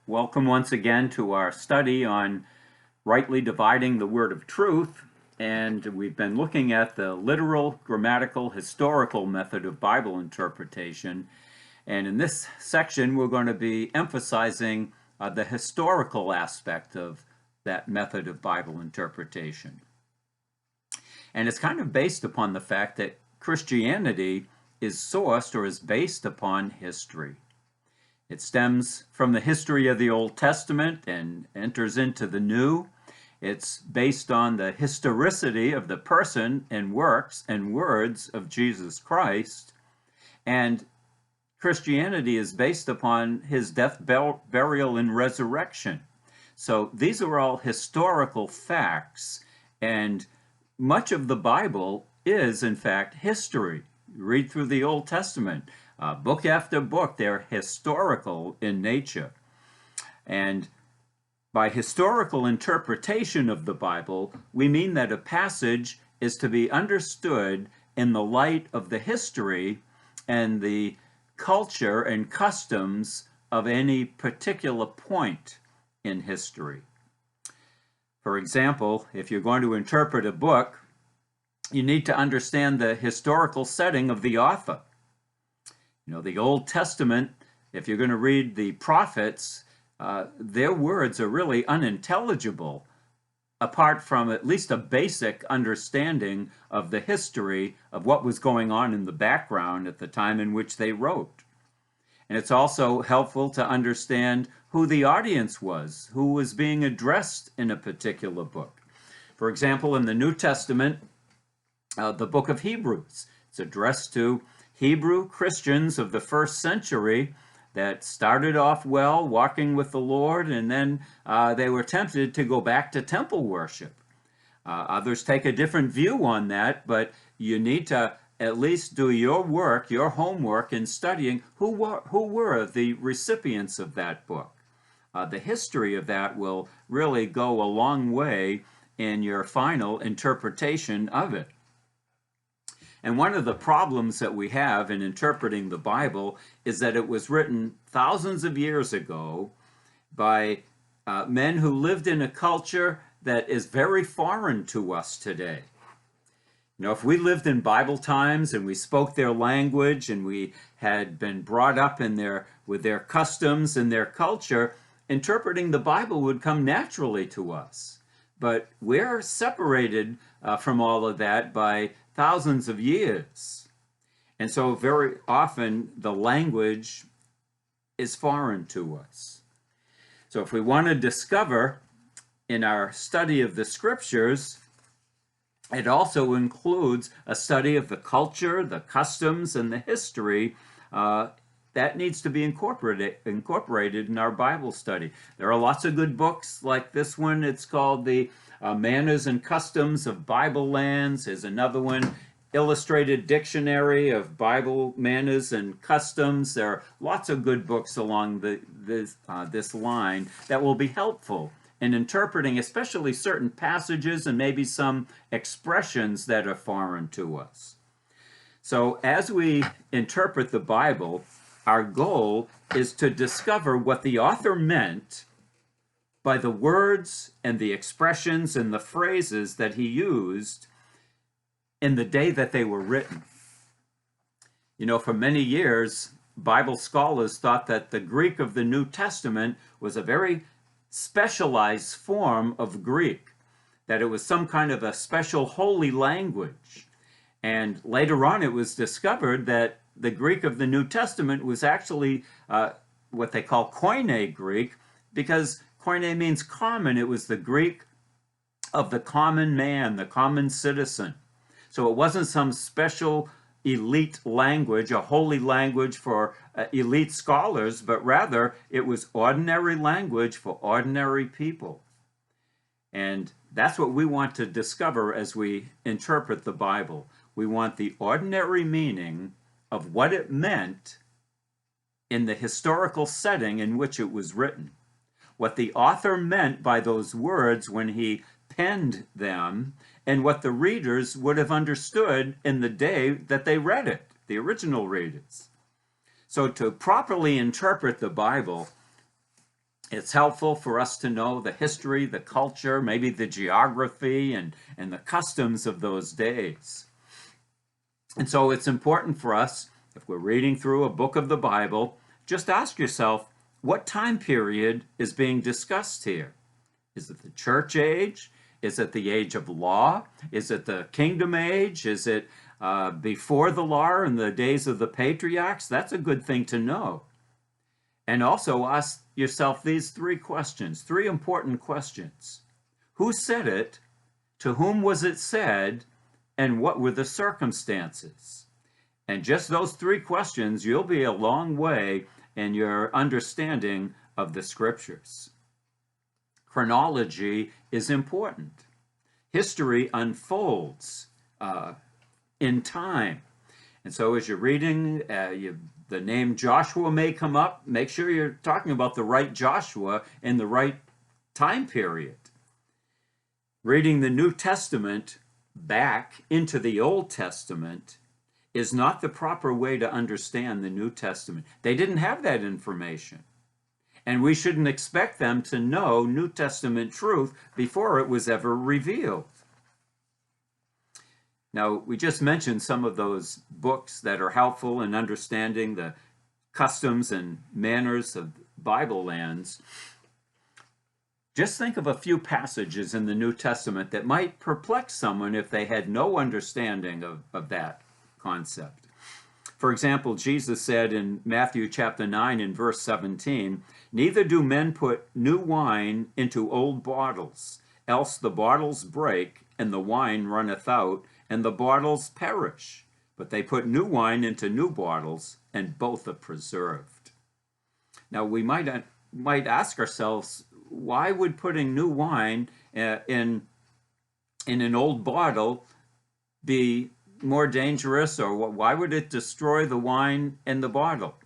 Welcome once again to our study on rightly dividing the word of truth. And we've been looking at the literal, grammatical, historical method of Bible interpretation. And in this section, we're going to be emphasizing the historical aspect of that method of Bible interpretation. And it's kind of based upon the fact that Christianity is sourced or is based upon history. It stems from the history of the Old Testament and enters into the New. It's based on the historicity of the person and works and words of Jesus Christ. And Christianity is based upon his death, burial, and resurrection. So these are all historical facts, and much of the Bible is, in fact, history. Read through the Old Testament. Book after book, they're historical in nature. And by historical interpretation of the Bible, we mean that a passage is to be understood in the light of the history and the culture and customs of any particular point in history. For example, if you're going to interpret a book, you need to understand the historical setting of the author. You know, the Old Testament, if you're going to read the prophets, their words are really unintelligible apart from at least a basic understanding of the history of what was going on in the background at the time in which they wrote. And it's also helpful to understand who the audience was, who was being addressed in a particular book. For example, in the New Testament, the book of Hebrews, it's addressed to Hebrew Christians of the first century that started off well, walking with the Lord, and then they were tempted to go back to temple worship. Others take a different view on that, but you need to at least do your work, your homework in studying who were the recipients of that book. The history of that will really go a long way in your final interpretation of it. And one of the problems that we have in interpreting the Bible is that it was written thousands of years ago by men who lived in a culture that is very foreign to us today. You know, if we lived in Bible times and we spoke their language and we had been brought up with their customs and their culture, interpreting the Bible would come naturally to us. But we're separated from all of that by thousands of years. And so very often the language is foreign to us. So if we want to discover in our study of the scriptures, it also includes a study of the culture, the customs, and the history that needs to be incorporated in our Bible study. There are lots of good books like this one. It's called the Manners and Customs of Bible Lands. There's another one, Illustrated Dictionary of Bible Manners and Customs. There are lots of good books along this line that will be helpful in interpreting especially certain passages and maybe some expressions that are foreign to us. So as we interpret the Bible, our goal is to discover what the author meant by the words and the expressions and the phrases that he used in the day that they were written. You know, for many years, Bible scholars thought that the Greek of the New Testament was a very specialized form of Greek, that it was some kind of a special holy language. And later on, it was discovered that the Greek of the New Testament was actually what they call Koine Greek, because Koine means common. It was the Greek of the common man, the common citizen. So it wasn't some special elite language, a holy language for elite scholars, but rather it was ordinary language for ordinary people. And that's what we want to discover as we interpret the Bible. We want the ordinary meaning of what it meant in the historical setting in which it was written. What the author meant by those words when he penned them, and what the readers would have understood in the day that they read it, the original readers. So to properly interpret the Bible, It's helpful for us to know the history, the culture, maybe the geography and the customs of those days. And so it's important for us, if we're reading through a book of the Bible, just ask yourself, what time period is being discussed here? Is it the church age? Is it the age of law? Is it the kingdom age? Is it before the law in the days of the patriarchs? That's a good thing to know. And also ask yourself these three questions, three important questions. Who said it? To whom was it said? And what were the circumstances? And just those three questions, you'll be a long way in your understanding of the scriptures. Chronology is important. History unfolds in time. And so as you're reading, the name Joshua may come up. Make sure you're talking about the right Joshua in the right time period. Reading the New Testament back into the Old Testament is not the proper way to understand the New Testament. They didn't have that information. And we shouldn't expect them to know New Testament truth before it was ever revealed. Now, we just mentioned some of those books that are helpful in understanding the customs and manners of Bible lands. Just think of a few passages in the New Testament that might perplex someone if they had no understanding of that concept. For example, Jesus said in Matthew chapter 9 and verse 17, "Neither do men put new wine into old bottles, else the bottles break, and the wine runneth out, and the bottles perish. But they put new wine into new bottles, and both are preserved." Now, we might ask ourselves, why would putting new wine in an old bottle be more dangerous, or why would it destroy the wine in the bottle?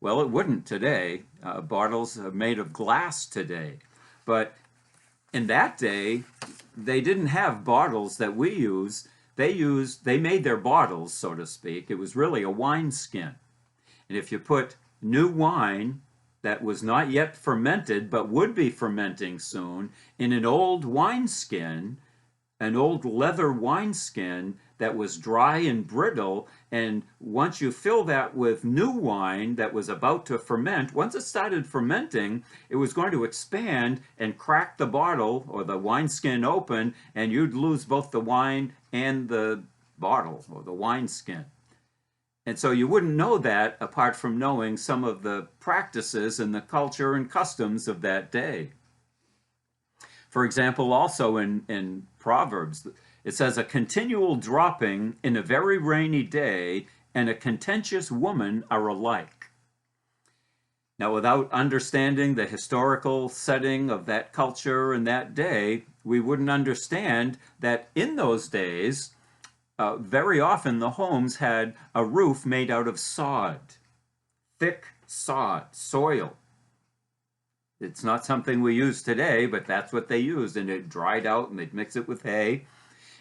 Well, it wouldn't today. Bottles are made of glass today. But in that day, they didn't have bottles that we use. They made their bottles, so to speak. It was really a wineskin. And if you put new wine that was not yet fermented, but would be fermenting soon, in an old wineskin, an old leather wineskin that was dry and brittle, and once you fill that with new wine that was about to ferment, once it started fermenting, it was going to expand and crack the bottle or the wineskin open, and you'd lose both the wine and the bottle or the wineskin. And so you wouldn't know that apart from knowing some of the practices and the culture and customs of that day. For example, also in Proverbs, it says, "A continual dropping in a very rainy day and a contentious woman are alike." Now, without understanding the historical setting of that culture and that day, we wouldn't understand that in those days, very often the homes had a roof made out of sod, thick sod, soil. It's not something we use today, but that's what they used, and it dried out and they'd mix it with hay.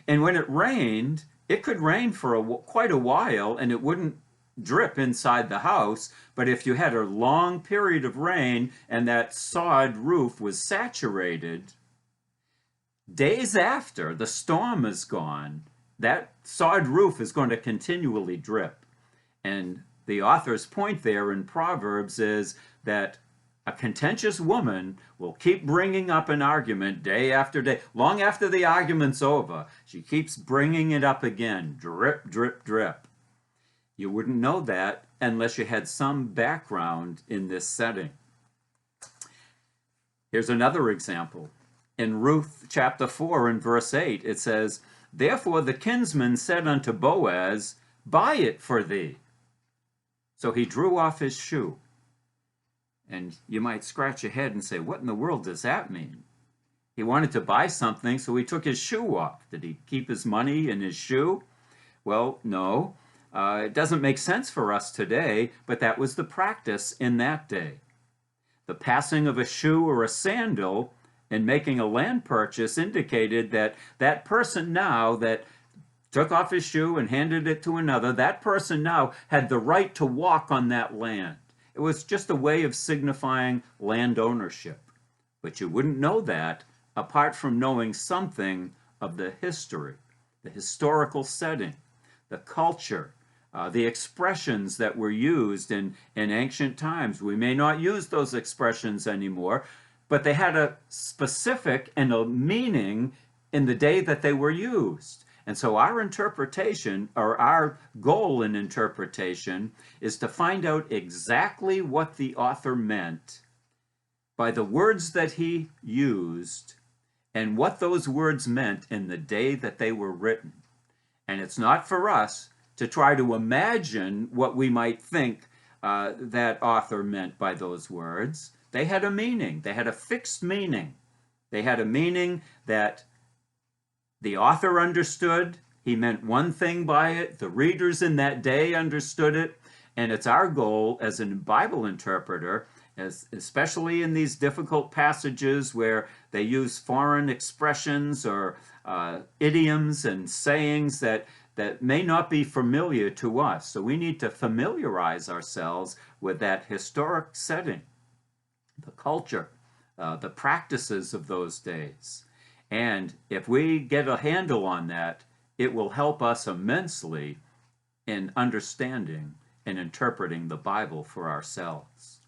And when it rained, it could rain for quite a while and it wouldn't drip inside the house. But if you had a long period of rain and that sod roof was saturated, days after the storm is gone, that sod roof is going to continually drip. And the author's point there in Proverbs is that a contentious woman will keep bringing up an argument day after day. Long after the argument's over, she keeps bringing it up again. Drip, drip, drip. You wouldn't know that unless you had some background in this setting. Here's another example. In Ruth chapter 4 and verse 8, it says, "Therefore the kinsman said unto Boaz, Buy it for thee. So he drew off his shoe." And you might scratch your head and say, what in the world does that mean? He wanted to buy something, so he took his shoe off. Did he keep his money in his shoe? Well, no. It doesn't make sense for us today, but that was the practice in that day. The passing of a shoe or a sandal and making a land purchase indicated that that person now that took off his shoe and handed it to another, that person now had the right to walk on that land. It was just a way of signifying land ownership. But you wouldn't know that apart from knowing something of the history, the historical setting, the culture, the expressions that were used in ancient times. We may not use those expressions anymore, but they had a specific and a meaning in the day that they were used. And so our interpretation, or our goal in interpretation, is to find out exactly what the author meant by the words that he used and what those words meant in the day that they were written. And it's not for us to try to imagine what we might think that author meant by those words. They had a meaning. They had a fixed meaning. They had a meaning that the author understood. He meant one thing by it. The readers in that day understood it. And it's our goal as a Bible interpreter, especially in these difficult passages where they use foreign expressions or idioms and sayings that may not be familiar to us. So we need to familiarize ourselves with that historic setting, the culture, the practices of those days. And if we get a handle on that, it will help us immensely in understanding and interpreting the Bible for ourselves.